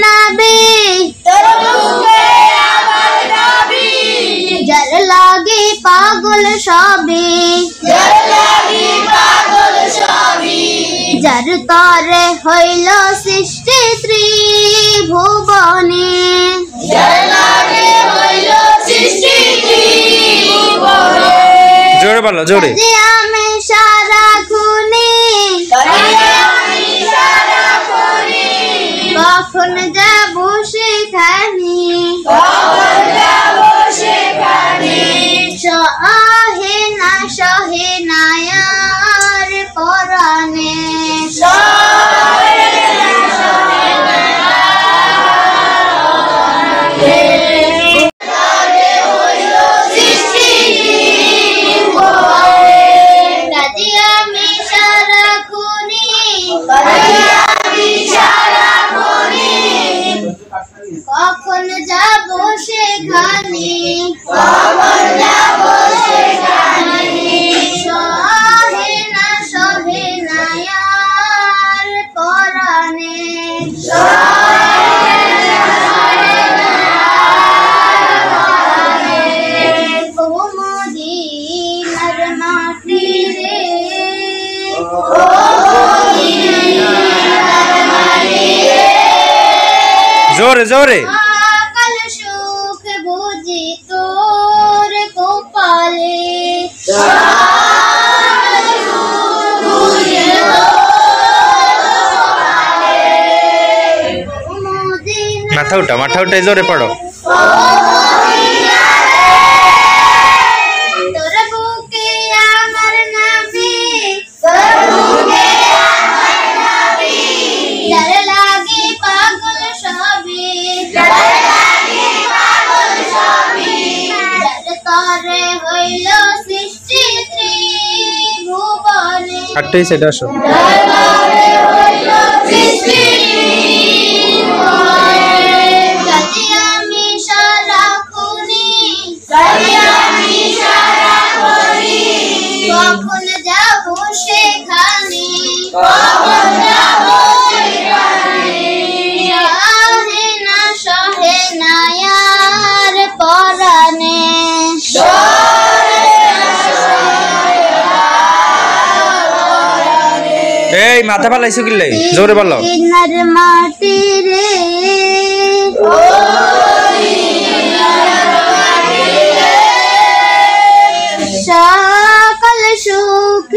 নাবি যার লাগে পাগল সবে যার তরে হইল সৃষ্টি ত্রিভুবনে জোরে বলো জোরে আমি সারা খুনি কখন যাব সেখানে সহে না আর পরাণে কখন যাব সেখানে সহে না আর পরাণে মদিনার মাটি রে জোরে জোরে কাল সুখ বুঝি তোর কপালে মাথা উঠা জোরে পড়ো তোর বুকে আমার নাবি যার লাগে পাগল সবে যার তরে হইল সৃষ্টি ত্রিভুবনে আটটাই সেটা আসো আমি সারা খুনি কখন যাব সেখানে সহে না আর পরাণে এই মাথা ফালাইছো কিলে জোরে বলো মদিনার মাটি রে সকল সুখ